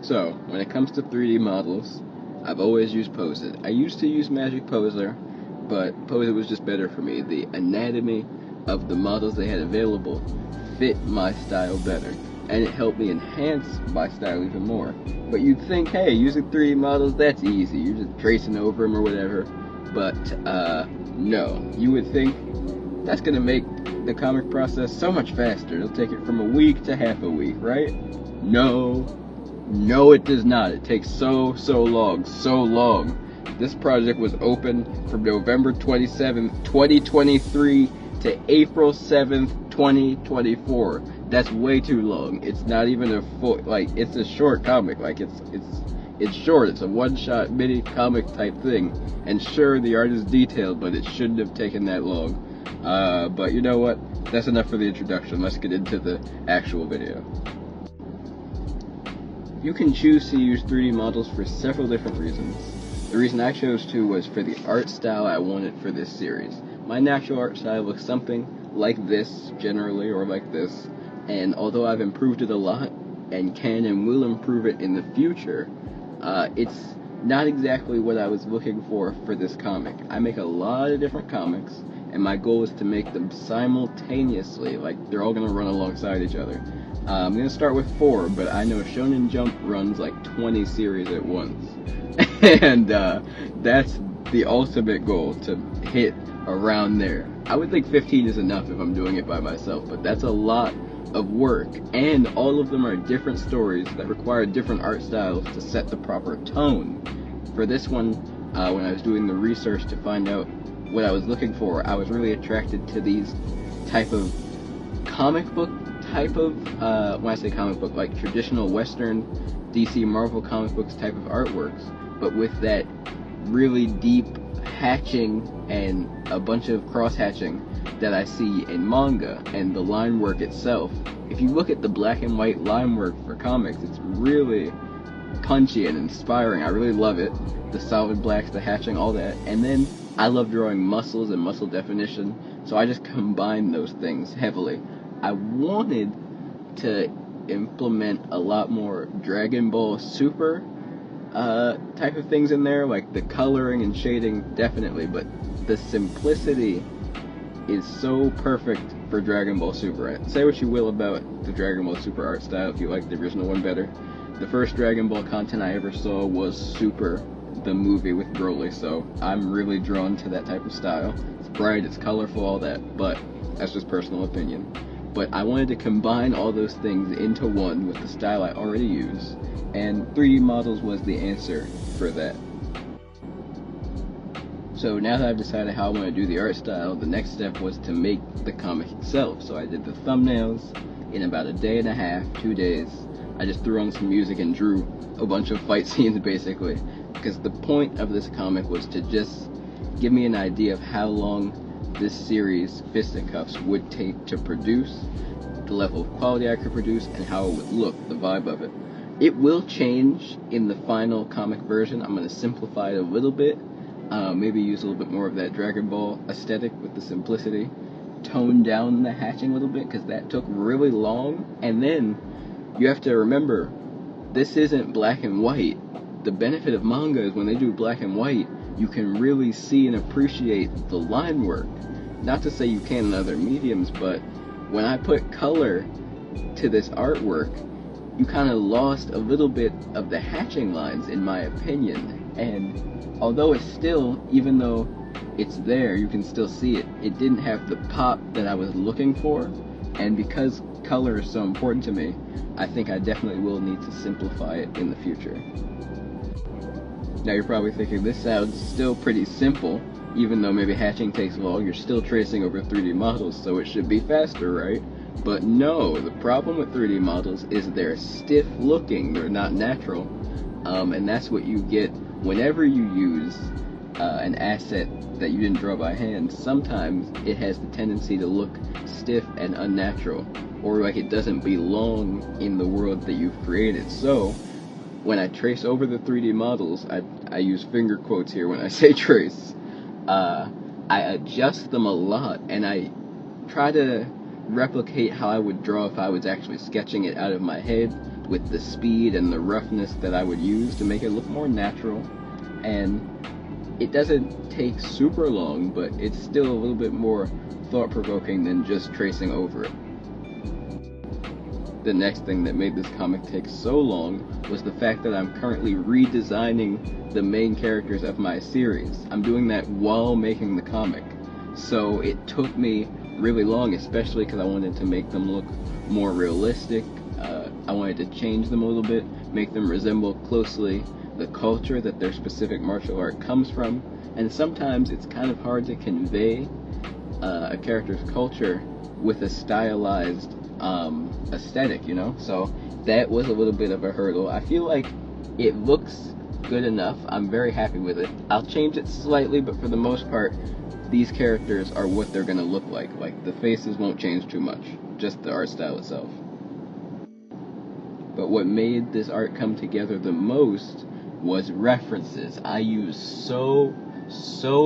So, when it comes to 3D models, I've always used Poseit. I used to use Magic Poser, but Poseit was just better for me. The anatomy of the models they had available fit my style better, and it helped me enhance my style even more. But you'd think, hey, using 3D models, that's easy. You're just tracing over them or whatever. But, no. You would think that's going to make the comic process so much faster. It'll take it from a week to half a week, right? No, it does not. It takes so long. This project was open from November 27th, 2023 to April 7th, 2024. That's way too long. It's not even a full, it's a short comic. It's short. It's a one-shot mini comic type thing. And sure, the art is detailed, but it shouldn't have taken that long. But you know what? That's enough for the introduction. Let's get into the actual video. You can choose to use 3D models for several different reasons. The reason I chose to was for the art style I wanted for this series. My natural art style looks something like this, generally, or like this. And although I've improved it a lot, and can and will improve it in the future, it's not exactly what I was looking for this comic. I make a lot of different comics, and my goal is to make them simultaneously, like they're all going to run alongside each other. I'm going to start with 4, but I know Shonen Jump runs like 20 series at once. And that's the ultimate goal, to hit around there. I would think 15 is enough if I'm doing it by myself, but that's a lot of work, and all of them are different stories that require different art styles to set the proper tone. For this one, when I was doing the research to find out what I was looking for, I was really attracted to these type of comic book type of, when I say comic book, like traditional Western DC Marvel comic books type of artworks, but with that really deep hatching and a bunch of cross-hatching that I see in manga, and the line work itself. If you look at the black and white line work for comics, it's really punchy and inspiring. I really love it. The solid blacks, the hatching, all that. And then I love drawing muscles and muscle definition, so I just combine those things heavily. I wanted to implement a lot more Dragon Ball Super type of things in there, like the coloring and shading, definitely, but the simplicity is so perfect for Dragon Ball Super. Say what you will about the Dragon Ball Super art style, if you like the original one better. The first Dragon Ball content I ever saw was Super, the movie with Broly, so I'm really drawn to that type of style. It's bright, it's colorful, all that, but that's just personal opinion. But I wanted to combine all those things into one with the style I already use, and 3D models was the answer for that. So now that I've decided how I want to do the art style, the next step was to make the comic itself. So I did the thumbnails in about a day and a half, 2 days. I just threw on some music and drew a bunch of fight scenes, basically, because the point of this comic was to just give me an idea of how long this series, Fisticuffs, would take to produce, the level of quality I could produce, and how it would look, the vibe of it. It will change in the final comic version. I'm going to simplify it a little bit, maybe use a little bit more of that Dragon Ball aesthetic with the simplicity, tone down the hatching a little bit, because that took really long. And then you have to remember, this isn't black and white. The benefit of manga is when they do black and white, you can really see and appreciate the line work. Not to say you can in other mediums, but when I put color to this artwork, you kind of lost a little bit of the hatching lines, in my opinion. And although it's still, even though it's there, you can still see it, it didn't have the pop that I was looking for. And because color is so important to me, I think I definitely will need to simplify it in the future. Now you're probably thinking, this sounds still pretty simple. Even though maybe hatching takes long, you're still tracing over 3D models, so it should be faster, right? But no, the problem with 3D models is they're stiff looking, they're not natural. And that's what you get whenever you use an asset that you didn't draw by hand. Sometimes it has the tendency to look stiff and unnatural, or like it doesn't belong in the world that you've created. So when I trace over the 3D models, I use finger quotes here when I say trace, I adjust them a lot, and I try to replicate how I would draw if I was actually sketching it out of my head, with the speed and the roughness that I would use to make it look more natural. And it doesn't take super long, but it's still a little bit more thought-provoking than just tracing over it. The next thing that made this comic take so long was the fact that I'm currently redesigning the main characters of my series. I'm doing that while making the comic. So it took me really long, especially because I wanted to make them look more realistic. I wanted to change them a little bit, make them resemble closely the culture that their specific martial art comes from. And sometimes it's kind of hard to convey a character's culture with a stylized aesthetic, you know? So that was a little bit of a hurdle. I feel like it looks good enough. I'm very happy with it. I'll change it slightly, but for the most part, these characters are what they're gonna look like. Like, the faces won't change too much, just the art style itself. But what made this art come together the most was references. I used so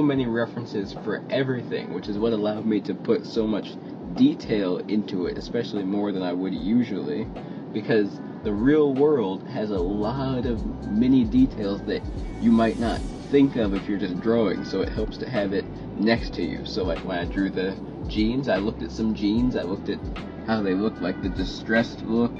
many references for everything, which is what allowed me to put so much detail into it, especially more than I would usually, because the real world has a lot of mini details that you might not think of if you're just drawing, so it helps to have it next to you. So like when I drew the jeans, I looked at some jeans, I looked at how they looked, like the distressed look,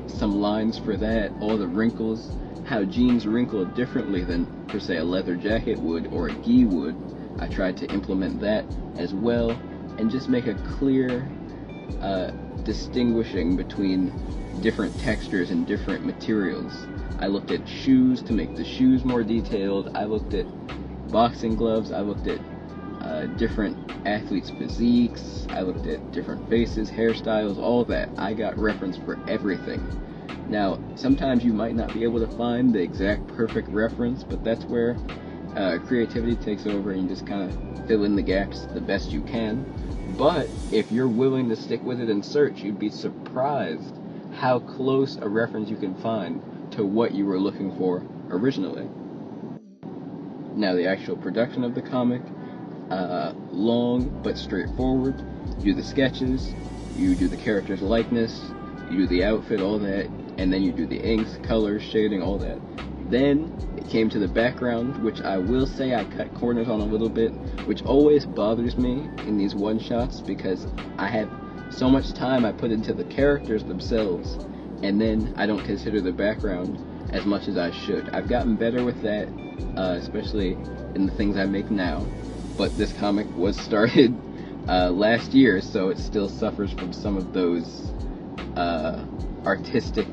some lines for that, all the wrinkles, how jeans wrinkle differently than, per se, a leather jacket would or a gi would. I tried to implement that as well, and just make a clear distinguishing between different textures and different materials. I looked at shoes to make the shoes more detailed. I looked at boxing gloves. I looked at different athletes' physiques. I looked at different faces, hairstyles, all that. I got reference for everything. Now, sometimes you might not be able to find the exact perfect reference, but that's where creativity takes over and you just kind of fill in the gaps the best you can. But if you're willing to stick with it and search, you'd be surprised how close a reference you can find to what you were looking for originally. Now, the actual production of the comic, long but straightforward. You do the sketches, you do the character's likeness, you do the outfit, all that, and then you do the inks, colors, shading, all that. Then it came to the background, which I will say I cut corners on a little bit, which always bothers me in these one-shots because I have so much time I put into the characters themselves, and then I don't consider the background as much as I should. I've gotten better with that, especially in the things I make now, but this comic was started last year, so it still suffers from some of those artistic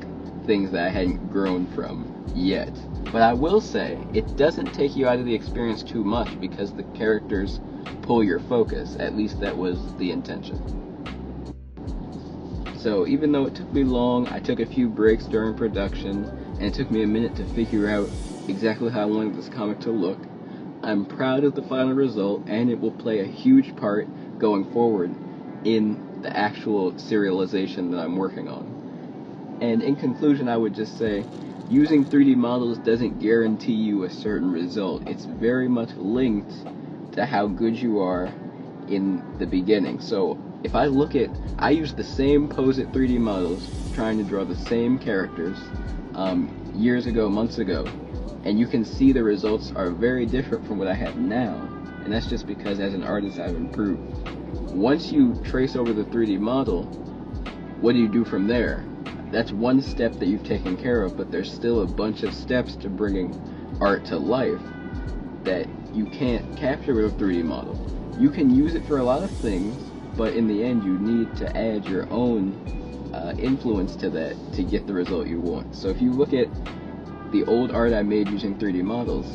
things that I hadn't grown from yet. But I will say, it doesn't take you out of the experience too much because the characters pull your focus. At least that was the intention. So even though it took me long, I took a few breaks during production, and it took me a minute to figure out exactly how I wanted this comic to look. I'm proud of the final result, and it will play a huge part going forward in the actual serialization that I'm working on. And in conclusion, I would just say, using 3D models doesn't guarantee you a certain result. It's very much linked to how good you are in the beginning. So if I look at, I use the same Poseit 3D models trying to draw the same characters years ago, months ago, and you can see the results are very different from what I have now, and that's just because as an artist I've improved. Once you trace over the 3D model, what do you do from there? That's one step that you've taken care of, but there's still a bunch of steps to bringing art to life that you can't capture with a 3D model. You can use it for a lot of things, but in the end you need to add your own influence to that to get the result you want. So if you look at the old art I made using 3D models,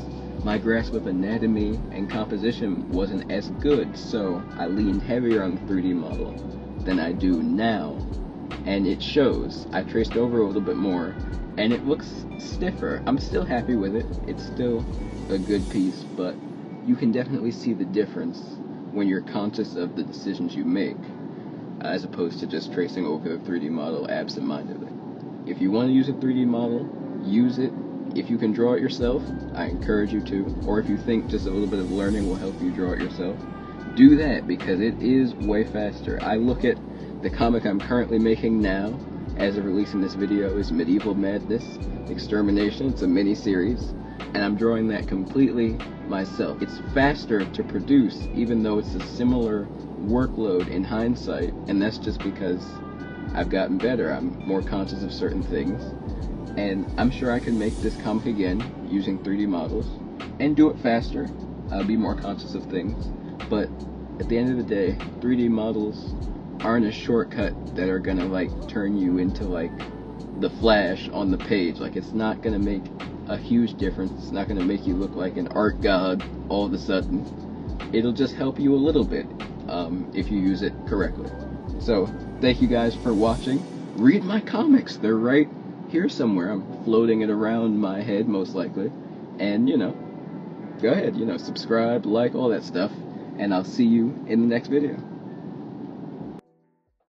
my grasp of anatomy and composition wasn't as good, so I leaned heavier on the 3D model than I do now. And it shows. I traced over a little bit more, and it looks stiffer. I'm still happy with it. It's still a good piece, but you can definitely see the difference when you're conscious of the decisions you make, as opposed to just tracing over the 3D model absent-mindedly. If you want to use a 3D model, use it. If you can draw it yourself, I encourage you to. Or if you think just a little bit of learning will help you draw it yourself, do that, because it is way faster. I look at the comic I'm currently making now, as of releasing this video, is Medieval Madness Extermination. It's a mini-series, and I'm drawing that completely myself. It's faster to produce, even though it's a similar workload in hindsight, and that's just because I've gotten better. I'm more conscious of certain things, and I'm sure I can make this comic again using 3D models and do it faster. I'll be more conscious of things, but at the end of the day, 3D models aren't a shortcut that are gonna like turn you into like the Flash on the page. Like, it's not gonna make a huge difference. It's not gonna make you look like an art god all of a sudden. It'll just help you a little bit if you use it correctly. So thank you guys for watching. Read my comics, they're right here somewhere. I'm floating it around my head most likely, and you know, go ahead, you know, subscribe, like, all that stuff, and I'll see you in the next video.